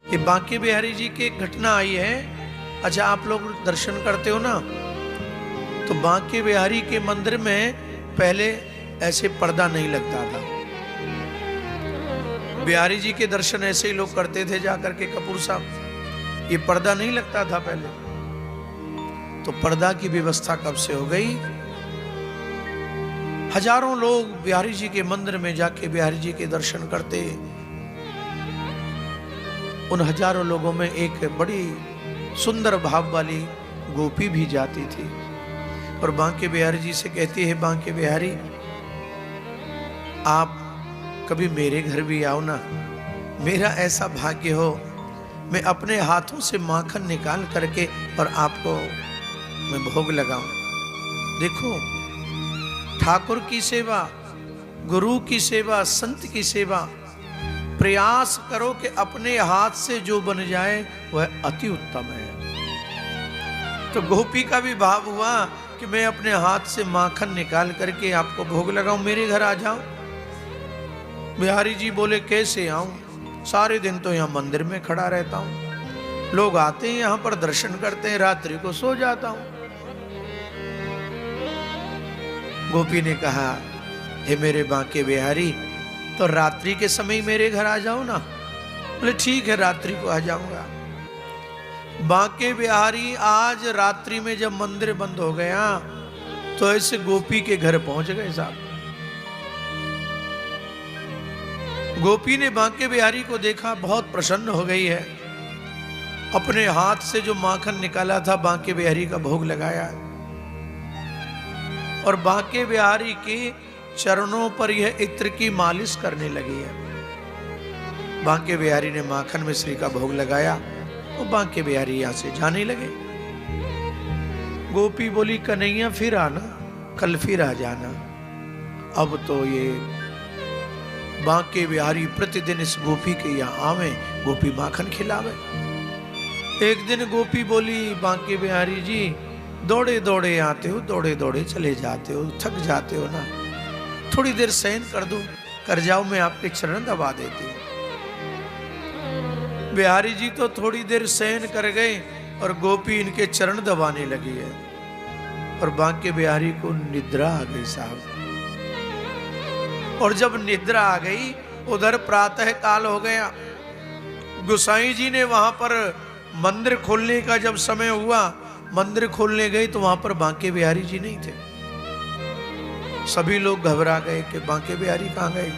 ये बांके बिहारी जी की एक घटना आई है। अच्छा, आप लोग दर्शन करते हो ना, तो बांके बिहारी के मंदिर में पहले ऐसे पर्दा नहीं लगता था। बिहारी जी के दर्शन ऐसे ही लोग करते थे जाकर के कपूर साहब, ये पर्दा नहीं लगता था पहले। तो पर्दा की व्यवस्था कब से हो गई? हजारों लोग बिहारी जी के मंदिर में जाके बिहारी जी के दर्शन करते। उन हजारों लोगों में एक बड़ी सुंदर भाव वाली गोपी भी जाती थी और बांके बिहारी जी से कहती है, बांके बिहारी आप कभी मेरे घर भी आओ ना, मेरा ऐसा भाग्य हो मैं अपने हाथों से माखन निकाल करके और आपको मैं भोग लगाऊं। देखो, ठाकुर की सेवा, गुरु की सेवा, संत की सेवा, प्रयास करो कि अपने हाथ से जो बन जाए वह अति उत्तम है। तो गोपी का भी भाव हुआ कि मैं अपने हाथ से माखन निकाल करके आपको भोग लगाऊं, मेरे घर आ जाओ। बिहारी जी बोले, कैसे आऊं, सारे दिन तो यहां मंदिर में खड़ा रहता हूं, लोग आते हैं यहां पर दर्शन करते हैं, रात्रि को सो जाता हूं। गोपी ने कहा, हे मेरे बांके बिहारी, तो रात्रि के समय मेरे घर आ जाओ ना। बोले ठीक है, रात्रि को आ जाऊंगा। बांके बिहारी आज रात्रि में जब मंदिर बंद हो गया तो ऐसे गोपी के घर पहुंच गए साहब। गोपी ने बांके बिहारी को देखा, बहुत प्रसन्न हो गई है, अपने हाथ से जो माखन निकाला था बांके बिहारी का भोग लगाया और बांके बिहारी के चरणों पर यह इत्र की मालिश करने लगी है। बांके बिहारी ने माखन मिश्री का भोग लगाया और बांके बिहारी यहां से जाने लगे। गोपी बोली, कन्हैया फिर आना, कल फिर आ जाना। अब तो ये बांके बिहारी प्रतिदिन इस गोपी के यहाँ आवे, गोपी माखन खिलावे। एक दिन गोपी बोली, बांके बिहारी जी दौड़े दौड़े आते हो, दौड़े दौड़े चले जाते हो, थक जाते हो ना, थोड़ी देर शयन कर जाओ, मैं आपके चरण दबा देती हूँ। बिहारी जी तो थोड़ी देर शयन कर गए और गोपी इनके चरण दबाने लगी है और बांके बिहारी को निद्रा आ गई साहब। और जब निद्रा आ गई, उधर प्रातः काल हो गया। गोसाई जी ने वहां पर मंदिर खोलने का जब समय हुआ, मंदिर खोलने गए तो वहां पर बांके बिहारी जी नहीं थे। सभी लोग घबरा गए कि बांके बिहारी कहां गए।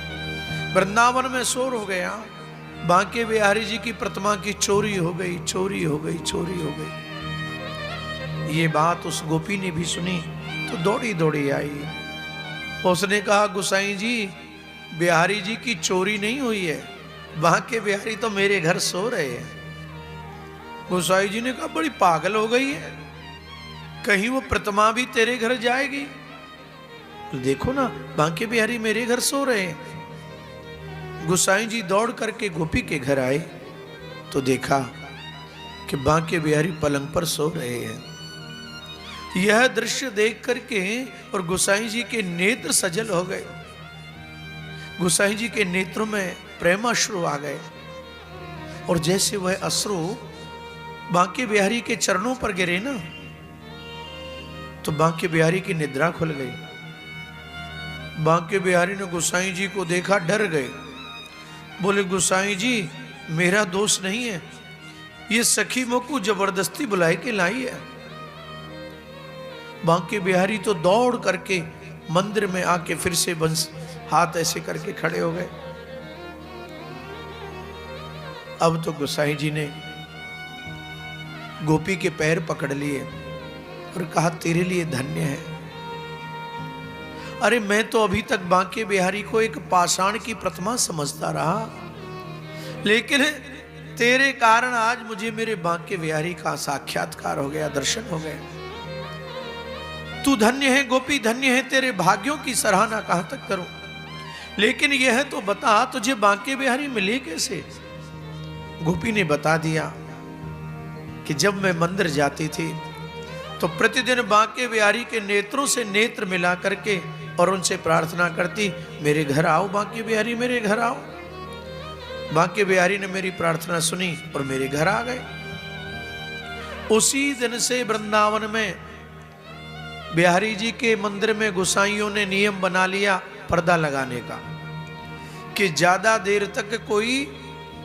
वृंदावन में शोर हो गया, बांके बिहारी जी की प्रतिमा की चोरी हो गई, चोरी हो गई, चोरी हो गई। ये बात उस गोपी ने भी सुनी तो दौड़ी दौड़ी आई। उसने कहा, गोसाई जी बिहारी जी की चोरी नहीं हुई है, बांके बिहारी तो मेरे घर सो रहे हैं। गोसाई जी ने कहा, बड़ी पागल हो गई है, कहीं वो प्रतिमा भी तेरे घर जाएगी? देखो ना, बांके बिहारी मेरे घर सो रहे हैं। गोसाई जी दौड़ करके गोपी के घर आए तो देखा कि बांके बिहारी पलंग पर सो रहे हैं। यह दृश्य देख करके और गोसाई जी के नेत्र सजल हो गए। गोसाई जी के नेत्रों में प्रेमाश्रु आ गए और जैसे वह अश्रु बांके बिहारी के चरणों पर गिरे ना, तो बांके बिहारी की निद्रा खुल गई। बांके बिहारी ने गोसाई जी को देखा, डर गए। बोले, गोसाई जी मेरा दोष नहीं है, ये सखी मोकू जबरदस्ती बुलाए के लाई है। बांके बिहारी तो दौड़ करके मंदिर में आके फिर से बंस हाथ ऐसे करके खड़े हो गए। अब तो गोसाई जी ने गोपी के पैर पकड़ लिए और कहा, तेरे लिए धन्य है। अरे मैं तो अभी तक बांके बिहारी को एक पाषाण की प्रतिमा समझता रहा, लेकिन तेरे कारण आज मुझे मेरे बांके बिहारी का साक्षात्कार हो गया, दर्शन हो गए। तू धन्य है गोपी, धन्य है, तेरे भाग्यों की सराहना कहां तक करूं। लेकिन यह तो बता, तुझे बांके बिहारी मिले कैसे? गोपी ने बता दिया कि जब मैं मंदिर जाती थी तो प्रतिदिन बांके बिहारी के नेत्रों से नेत्र मिला करके और उनसे प्रार्थना करती, मेरे घर आओ बांके बिहारी, मेरे घर आओ। बांके बिहारी ने मेरी प्रार्थना सुनी और मेरे घर आ गए। उसी दिन से वृंदावन में बिहारी जी के मंदिर में गोसाइयों ने नियम बना लिया पर्दा लगाने का, कि ज्यादा देर तक कोई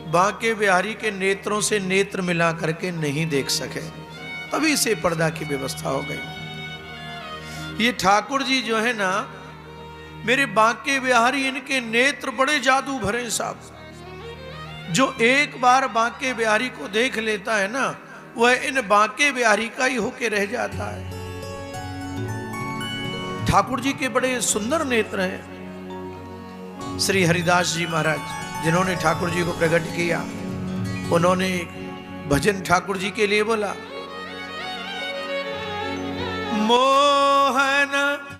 बांके बिहारी के नेत्रों से नेत्र मिला करके नहीं देख सके। तभी से पर्दा की व्यवस्था हो गई। ये ठाकुर जी जो है ना, मेरे बांके बिहारी, इनके नेत्र बड़े जादू भरे साहब। जो एक बार बांके बिहारी को देख लेता है ना, वह इन बांके बिहारी का ही होके रह जाता है। ठाकुर जी के बड़े सुंदर नेत्र हैं। श्री हरिदास जी महाराज जिन्होंने ठाकुर जी को प्रकट किया, उन्होंने भजन ठाकुर जी के लिए बोला, मोहन